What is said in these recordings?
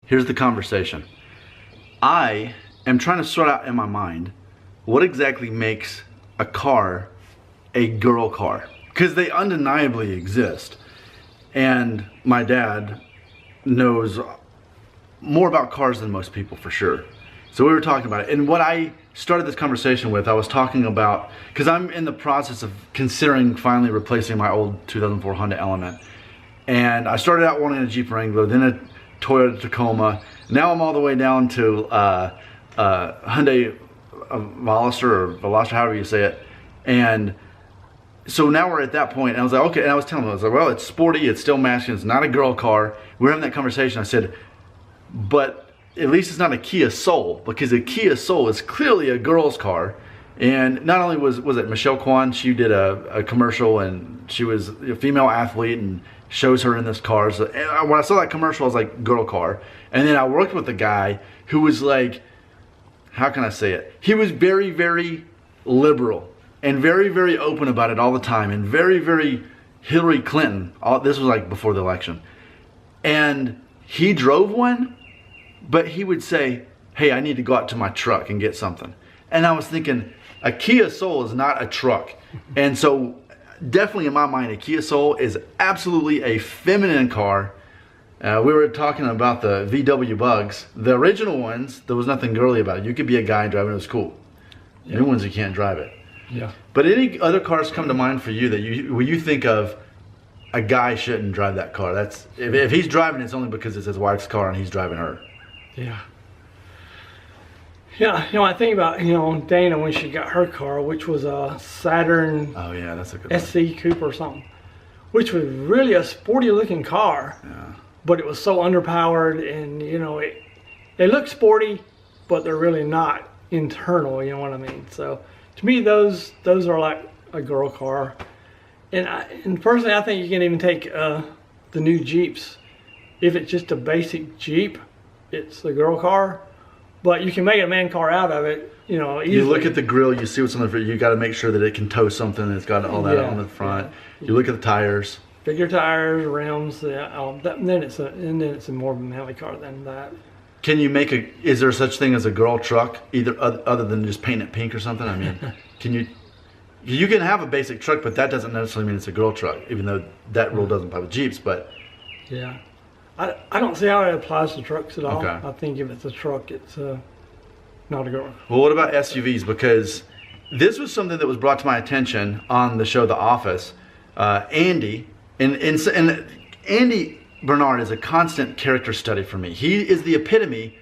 Here's the conversation. I am trying to sort out in my mind what exactly makes a car a girl car, because they undeniably exist. And my dad knows more about cars than most people, for sure. So we were talking about it. And what I started this conversation with, I was talking about, because I'm in the process of considering finally replacing my old 2004 Honda Element. And I started out wanting a Jeep Wrangler, then a Toyota Tacoma. Now I'm all the way down to Hyundai Veloster, however you say it. And so now we're at that point, and I was like, okay, and I was telling him, I was like, well, it's sporty, it's still masculine, it's not a girl car. We were having that conversation. I said, but at least it's not a Kia Soul, because a Kia Soul is clearly a girl's car. And not only was it Michelle Kwan, she did a commercial, and she was a female athlete, and shows her in this car. So, and when I saw that commercial, I was like, girl car. And then I worked with a guy who was like, how can I say it? He was very, very liberal and very, very open about it all the time, and very, very Hillary Clinton. This was like before the election. And he drove one, but he would say, hey, I need to go out to my truck and get something. And I was thinking, a Kia Soul is not a truck. And so definitely in my mind, a Kia Soul is absolutely a feminine car. We were talking about the VW Bugs. The original ones, there was nothing girly about it. You could be a guy driving, it was cool. Yeah. New ones, you can't drive it. Yeah. But any other cars come to mind for you that when you think of a guy shouldn't drive that car? That's if he's driving, it's only because it's his wife's car and he's driving her. Yeah. Yeah, I think about, Dana when she got her car, which was a Saturn. Oh yeah, that's a good SC Coupe or something, which was really a sporty looking car. Yeah. But it was so underpowered, and they look sporty, but they're really not internal. You know what I mean? So to me, those are like a girl car. And personally, I think you can even take the new Jeeps. If it's just a basic Jeep, it's the girl car. But you can make a man car out of it, easily. You look at the grill, you see what's on the front. You got to make sure that it can tow something. It's got all that on the front. Yeah. You look at the tires. Bigger tires, rims, and then it's a more of a manly car than that. Can you make is there such thing as a girl truck, either other than just paint it pink or something? I mean, you can have a basic truck, but that doesn't necessarily mean it's a girl truck, even though that rule doesn't apply with Jeeps, but. Yeah. I don't see how it applies to trucks at all. Okay. I think if it's a truck, it's not a girl. Well, what about SUVs? Because this was something that was brought to my attention on the show The Office. Andy, and Andy Bernard is a constant character study for me. He is the epitome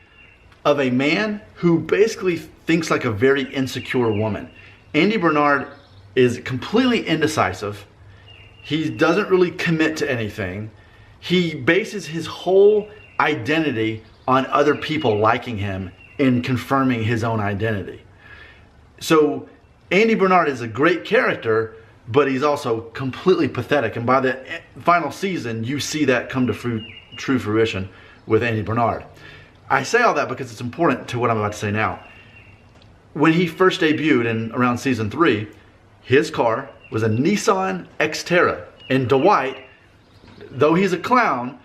of a man who basically thinks like a very insecure woman. Andy Bernard is completely indecisive. He doesn't really commit to anything. He bases his whole identity on other people liking him and confirming his own identity. So Andy Bernard is a great character, but he's also completely pathetic. And by the final season, you see that come to true fruition with Andy Bernard. I say all that because it's important to what I'm about to say now. When he first debuted in around season 3, his car was a Nissan Xterra. And Dwight, though he's a clown,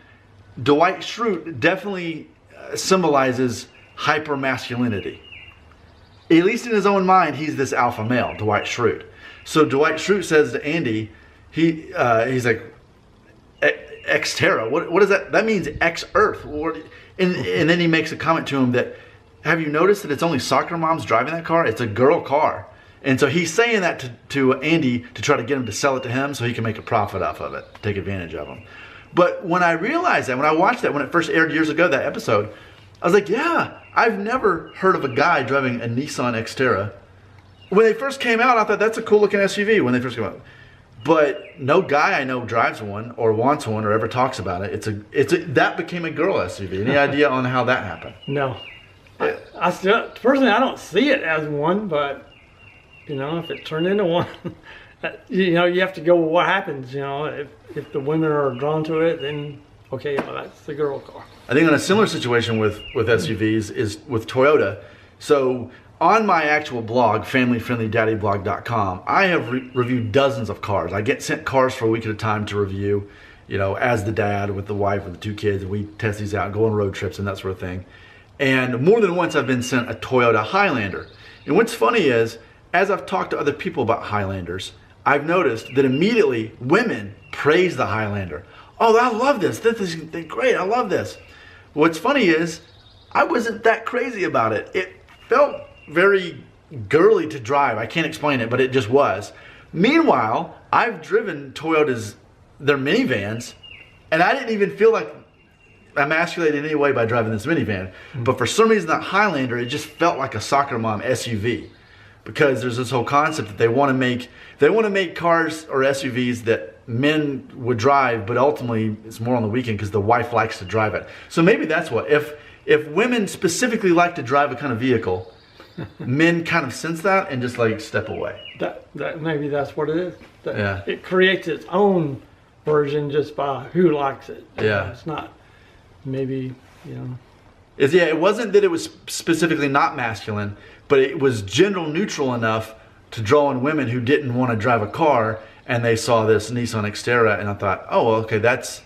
Dwight Schrute definitely symbolizes hyper-masculinity. At least in his own mind, he's this alpha male, Dwight Schrute. So Dwight Schrute says to Andy, he's like, Xterra, what is that? That means X-Earth. And then he makes a comment to him that, have you noticed that it's only soccer moms driving that car? It's a girl car. And so he's saying that to Andy to try to get him to sell it to him so he can make a profit off of it, take advantage of him. But when I realized that, when I watched that, when it first aired years ago, that episode, I was like, yeah, I've never heard of a guy driving a Nissan Xterra. When they first came out, I thought that's a cool looking SUV when they first came out. But no guy I know drives one or wants one or ever talks about it. That became a girl SUV. Any idea on how that happened? No. I still, personally, I don't see it as one, but if it turned into one, you have to go with what happens. If the women are drawn to it, then okay, that's the girl car. I think in a similar situation with SUVs is with Toyota. So on my actual blog, familyfriendlydaddyblog.com, I have reviewed dozens of cars. I get sent cars for a week at a time to review. as the dad with the wife and the 2 kids, and we test these out and go on road trips and that sort of thing. And more than once I've been sent a Toyota Highlander. And what's funny is, as I've talked to other people about Highlanders, I've noticed that immediately women praise the Highlander. Oh, I love this. This is great. I love this. What's funny is, I wasn't that crazy about it. It felt very girly to drive. I can't explain it, but it just was. Meanwhile, I've driven Toyotas, their minivans, and I didn't even feel like emasculated in any way by driving this minivan. But for some reason, that Highlander, it just felt like a soccer mom SUV, because there's this whole concept that they want to make cars or SUVs that men would drive, but ultimately it's more on the weekend because the wife likes to drive it. So maybe that's what, if women specifically like to drive a kind of vehicle, men kind of sense that and just like step away. That maybe that's what it is. Yeah. It creates its own version just by who likes it. Yeah. It's not maybe, It wasn't that it was specifically not masculine, but it was gender neutral enough to draw in women who didn't want to drive a car, and they saw this Nissan Xterra, and I thought, oh, okay, that's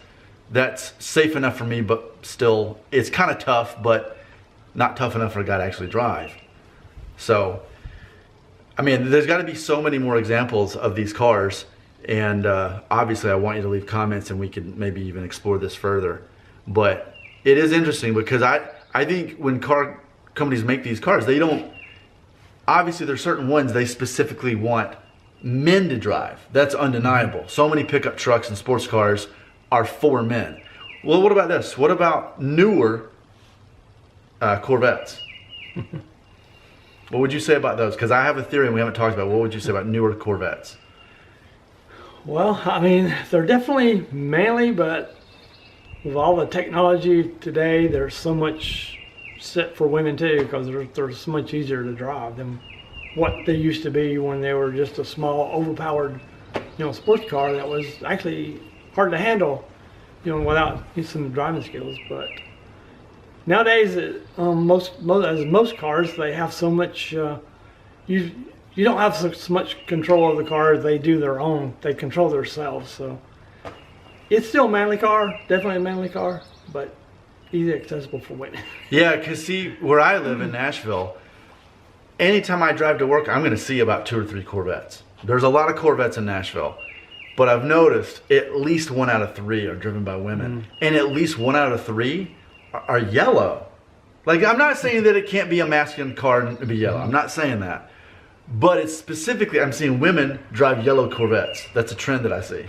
safe enough for me, but still, it's kind of tough, but not tough enough for a guy to actually drive. So, I mean, there's got to be so many more examples of these cars, and obviously I want you to leave comments and we can maybe even explore this further. But it is interesting because I think when car companies make these cars, they don't, obviously there's certain ones they specifically want men to drive. That's undeniable. So many pickup trucks and sports cars are for men. Well, what about this? What about newer Corvettes? What would you say about those? Because I have a theory and we haven't talked about it. What would you say about newer Corvettes? Well, I mean, they're definitely manly, but with all the technology today, there's so much set for women too, because they're so much easier to drive than what they used to be when they were just a small, overpowered, sports car that was actually hard to handle, without some driving skills. But nowadays, most cars, they have so much. You don't have so much control of the car. They do their own. They control themselves. So it's still a manly car, definitely a manly car, but easy accessible for women. Yeah, because see, where I live in Nashville, anytime I drive to work, I'm going to see about 2 or 3 Corvettes. There's a lot of Corvettes in Nashville, but I've noticed at least 1 out of 3 are driven by women, and at least 1 out of 3 are yellow. Like, I'm not saying that it can't be a masculine car and be yellow. I'm not saying that. But it's specifically, I'm seeing women drive yellow Corvettes. That's a trend that I see.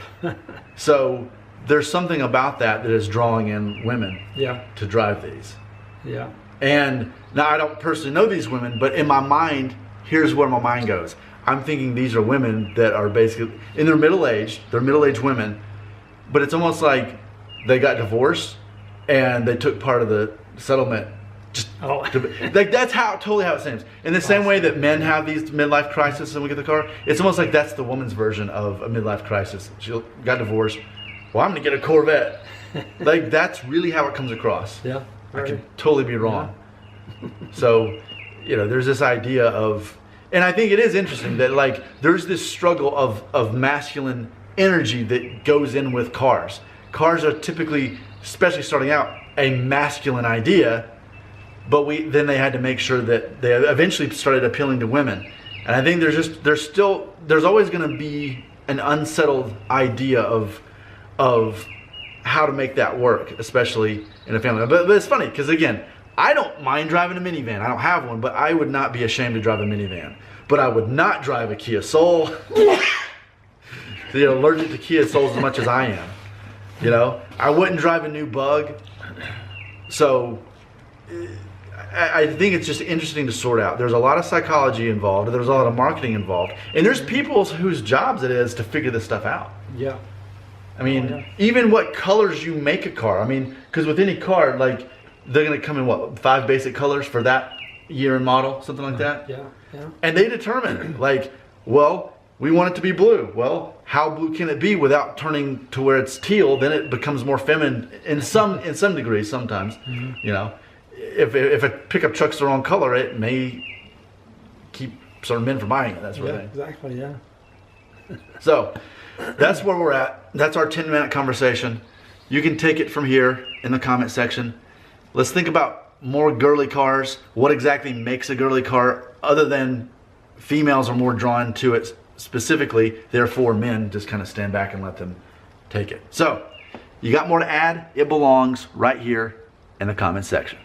So there's something about that is drawing in women to drive these. Yeah. And now I don't personally know these women, but in my mind, here's where my mind goes. I'm thinking these are women that are basically, in their middle-aged, they're middle-aged women, but it's almost like they got divorced and they took part of the settlement. Like that's totally how it seems. In the same way that men have these midlife crises and we get the car, it's almost like that's the woman's version of a midlife crisis. She got divorced. Well, I'm gonna get a Corvette. Like that's really how it comes across. Yeah, I could totally be wrong. Yeah. So, there's this idea of, and I think it is interesting that like there's this struggle of masculine energy that goes in with cars. Cars are typically, especially starting out, a masculine idea. But then they had to make sure that they eventually started appealing to women. And I think there's always going to be an unsettled idea of how to make that work, especially in a family. But it's funny because again, I don't mind driving a minivan. I don't have one, but I would not be ashamed to drive a minivan. But I would not drive a Kia Soul. They're allergic to Kia Souls as much as I am. I wouldn't drive a new Bug. So I think it's just interesting to sort out. There's a lot of psychology involved. There's a lot of marketing involved. And there's people whose jobs it is to figure this stuff out. Yeah. I mean, even what colors you make a car. I mean, because with any car, like, they're going to come in, 5 basic colors for that year and model, something like that? Yeah. And they determine, like, well, we want it to be blue. Well, how blue can it be without turning to where it's teal? Then it becomes more feminine in some degree sometimes, If a pickup truck's the wrong color, it may keep certain men from buying it. That sort of thing. Exactly. Yeah. So that's where we're at. That's our 10-minute conversation. You can take it from here in the comment section. Let's think about more girly cars. What exactly makes a girly car, other than females are more drawn to it specifically, therefore men just kind of stand back and let them take it. So you got more to add? It belongs right here in the comment section.